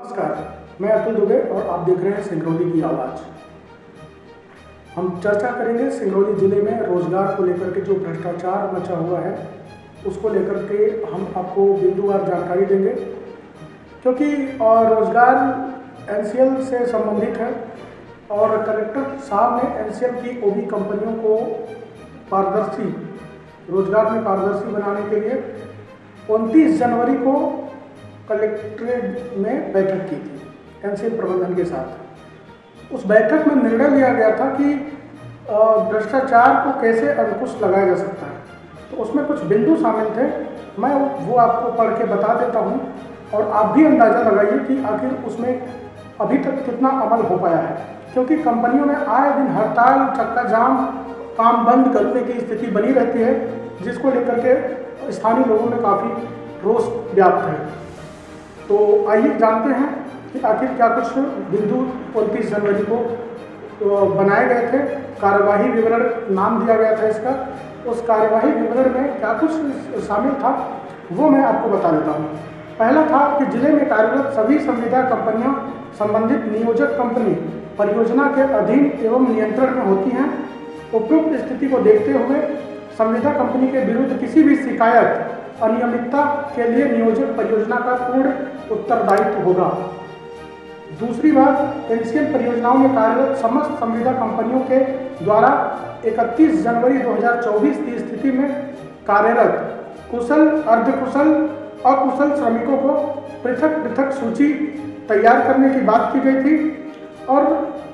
नमस्कार, मैं अतुल दुबे और आप देख रहे हैं सिंगरौली की आवाज़। हम चर्चा करेंगे सिंगरौली ज़िले में रोजगार को लेकर के जो भ्रष्टाचार मचा हुआ है उसको लेकर के हम आपको बिंदुवार जानकारी देंगे, क्योंकि रोजगार एनसीएल से संबंधित है और कलेक्टर साहब ने एनसीएल की ओबी कंपनियों को रोजगार में पारदर्शी बनाने के लिए 29 जनवरी को कलेक्ट्रेट में बैठक की थी एनसीएल प्रबंधन के साथ। उस बैठक में निर्णय लिया गया था कि भ्रष्टाचार को कैसे अंकुश लगाया जा सकता है। तो उसमें कुछ बिंदु शामिल थे, मैं वो आपको पढ़ के बता देता हूँ और आप भी अंदाज़ा लगाइए कि आखिर उसमें अभी तक कितना अमल हो पाया है, क्योंकि कंपनियों में आए दिन हड़ताल, चक्का जाम, काम बंद करने की स्थिति बनी रहती है, जिसको लेकर के स्थानीय लोगों में काफ़ी रोष व्याप्त है। तो आइए जानते हैं कि आखिर क्या कुछ बिंदु 29 जनवरी को बनाए गए थे। कार्यवाही विवरण नाम दिया गया था इसका। उस कार्यवाही विवरण में क्या कुछ शामिल था वो मैं आपको बता देता हूँ। पहला था कि जिले में कार्यरत सभी संविदा कंपनियां संबंधित नियोजक कंपनी परियोजना के अधीन एवं नियंत्रण में होती हैं। उपयुक्त स्थिति को देखते हुए संविदा कंपनी के विरुद्ध किसी भी शिकायत, अनियमितता के लिए नियोजक परियोजना का पूर्ण उत्तरदायित्व होगा। दूसरी बात, एनसीएल परियोजनाओं में कार्यरत समस्त संविदा कंपनियों के द्वारा 31 जनवरी 2024 की स्थिति में कार्यरत कुशल, अर्धकुशल, अकुशल श्रमिकों को पृथक पृथक सूची तैयार करने की बात की गई थी और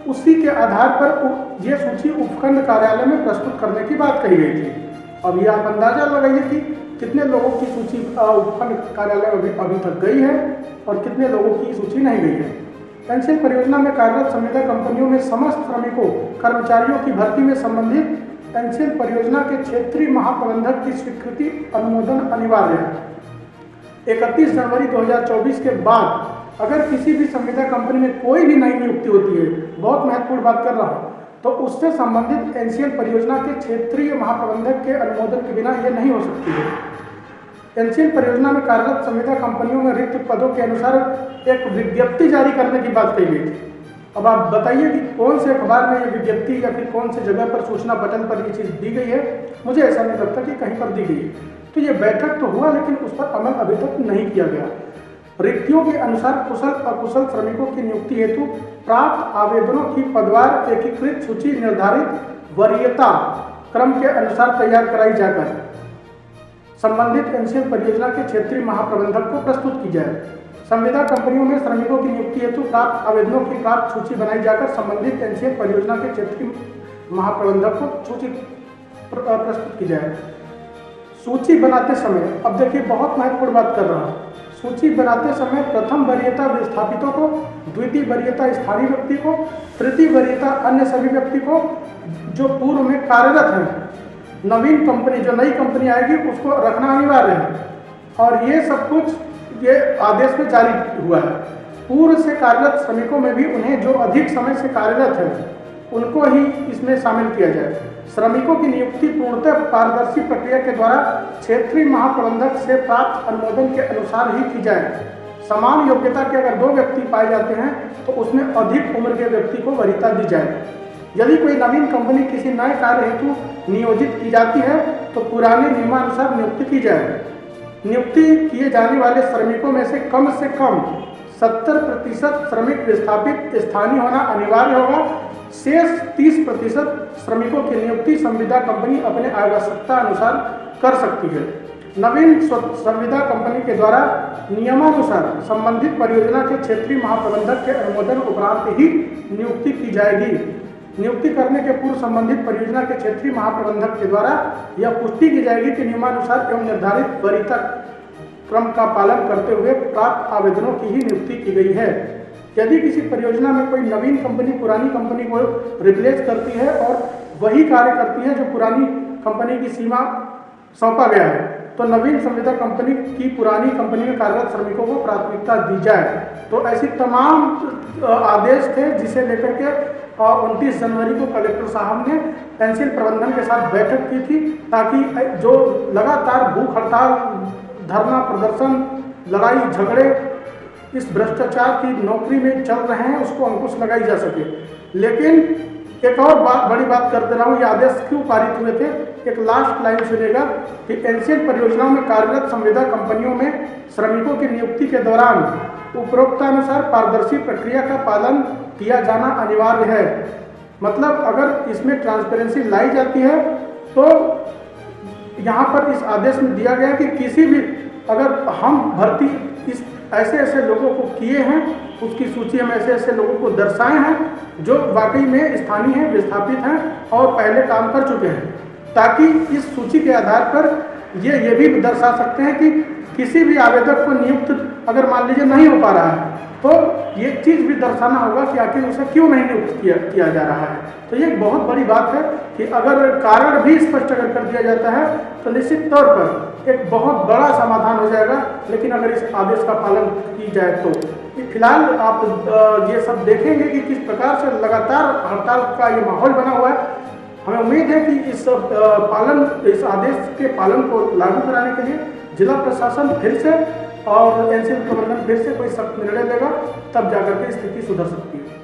उसी के आधार पर ये सूची उपखंड कार्यालय में प्रस्तुत करने की बात कही गई थी। अब ये आप अंदाजा लगाइए कि कितने लोगों की सूची उपखंड कार्यालय में अभी तक गई है और कितने लोगों की सूची नहीं गई है। एनसीएल परियोजना में कार्यरत संविदा कंपनियों में समस्त श्रमिकों, कर्मचारियों की भर्ती में संबंधित एनसीएल परियोजना के क्षेत्रीय महाप्रबंधक की स्वीकृति अनुमोदन अनिवार्य है। 31 जनवरी 2024 के बाद अगर किसी भी संविदा कंपनी में कोई भी नई नियुक्ति होती है, बहुत महत्वपूर्ण बात कर रहा हूँ, तो उससे संबंधित एनसीएल परियोजना के क्षेत्रीय महाप्रबंधक के अनुमोदन के बिना ये नहीं हो सकती है। एनसीएल परियोजना में कार्यरत संविदा कंपनियों में रिक्त पदों के अनुसार एक विज्ञप्ति जारी करने की बात कही गई थी। अब आप बताइए कि कौन से अखबार में ये विज्ञप्ति या फिर कौन से जगह पर सूचना बटन पर ये चीज़ दी गई है। मुझे ऐसा नहीं लगता कि कहीं पर दी गई है। तो ये बैठक तो हुआ, लेकिन उस पर अमल अभी तक नहीं किया गया। रिक्तियों के अनुसार कुशल अकुशल श्रमिकों की नियुक्ति हेतु प्राप्त आवेदनों की पदवार एकीकृत सूची निर्धारित वरीयता क्रम के अनुसार तैयार कराई जाकर संबंधित एनसीएल परियोजना के क्षेत्रीय महाप्रबंधक को प्रस्तुत की जाए। संविदा कंपनियों में श्रमिकों की नियुक्ति हेतु प्राप्त आवेदनों की प्राप्त सूची बनाई जाकर संबंधित एनसीएल परियोजना के क्षेत्रीय महाप्रबंधक को सूची प्रस्तुत की जाए। सूची बनाते समय, अब देखिए बहुत महत्वपूर्ण बात कर रहा हूँ, सूची बनाते समय प्रथम वरीयता विस्थापितों को, द्वितीय वरीयता स्थानीय व्यक्ति को, तृतीय वरीयता अन्य सभी व्यक्ति को जो पूर्व में कार्यरत हैं। नवीन कंपनी, जो नई कंपनी आएगी उसको रखना अनिवार्य है और ये सब कुछ ये आदेश में जारी हुआ है। पूर्व से कार्यरत श्रमिकों में भी उन्हें जो अधिक समय से कार्यरत है उनको ही इसमें शामिल किया जाए। श्रमिकों की नियुक्ति पूर्णतः पारदर्शी प्रक्रिया के द्वारा क्षेत्रीय महाप्रबंधक से प्राप्त अनुमोदन के अनुसार ही की जाए। समान योग्यता के अगर 2 व्यक्ति पाए जाते हैं तो उसमें अधिक उम्र के व्यक्ति को वरीयता दी जाए। यदि कोई नवीन कंपनी किसी नए कार्य हेतु नियोजित की जाती है तो पुराने नियमानुसार नियुक्ति की जाए। नियुक्ति किए जाने वाले श्रमिकों में से कम 70% श्रमिक विस्थापित स्थानीय होना अनिवार्य होगा। शेष 30% श्रमिकों की नियुक्ति संविदा कंपनी अपने आवश्यकता अनुसार कर सकती है। नवीन संविदा कंपनी के द्वारा नियमानुसार संबंधित परियोजना के क्षेत्रीय महाप्रबंधक के अनुमोदन उपरांत ही नियुक्ति की जाएगी। नियुक्ति करने के पूर्व संबंधित परियोजना के क्षेत्रीय महाप्रबंधक के द्वारा यह पुष्टि की जाएगी कि नियमानुसार एवं निर्धारित वरीयता क्रम का पालन करते हुए प्राप्त आवेदनों की ही नियुक्ति की गई है। यदि किसी परियोजना में कोई नवीन कंपनी पुरानी कंपनी को रिप्लेस करती है और वही कार्य करती है जो पुरानी कंपनी की सीमा सौंपा गया है, तो नवीन संविदा कंपनी की पुरानी कंपनी में कार्यरत श्रमिकों को प्राथमिकता दी जाए। तो ऐसी तमाम आदेश थे जिसे लेकर के 29 जनवरी को कलेक्टर साहब ने एनसीएल प्रबंधन के साथ बैठक की थी, ताकि जो लगातार भूख हड़ताल, धरना प्रदर्शन, लड़ाई झगड़े इस भ्रष्टाचार की नौकरी में चल रहे हैं उसको अंकुश लगाई जा सके। लेकिन एक और बड़ी बात कर दे रहा हूँ, ये आदेश क्यों पारित हुए थे। एक लास्ट लाइन सुनेगा कि एनसीएल परियोजनाओं में कार्यरत संविदा कंपनियों में श्रमिकों की नियुक्ति के दौरान उपरोक्तानुसार पारदर्शी प्रक्रिया का पालन किया जाना अनिवार्य है। मतलब अगर इसमें ट्रांसपेरेंसी लाई जाती है तो यहाँ पर इस आदेश में दिया गया कि किसी भी अगर हम भर्ती इस ऐसे ऐसे लोगों को किए हैं, उसकी सूची हम ऐसे ऐसे लोगों को दर्शाए हैं जो वाकई में स्थानीय हैं, विस्थापित हैं और पहले काम कर चुके हैं, ताकि इस सूची के आधार पर ये भी दर्शा सकते हैं कि किसी भी आवेदक को नियुक्त अगर मान लीजिए नहीं हो पा रहा है तो ये चीज़ भी दर्शाना होगा कि आखिर उसे क्यों नहीं नियुक्त किया जा रहा है। तो ये एक बहुत बड़ी बात है कि अगर कारण भी स्पष्ट अगर कर दिया जाता है तो निश्चित तौर पर एक बहुत बड़ा समाधान हो जाएगा। लेकिन अगर इस आदेश का पालन की जाए तो फिलहाल आप ये सब देखेंगे कि किस प्रकार से लगातार हड़ताल का ये माहौल बना हुआ है। हमें उम्मीद है कि इस आदेश के पालन को लागू कराने के लिए जिला प्रशासन फिर से और एनसीएल प्रबंधन फिर से कोई सख्त निर्णय लेगा, तब जाकर के स्थिति सुधर सकती है।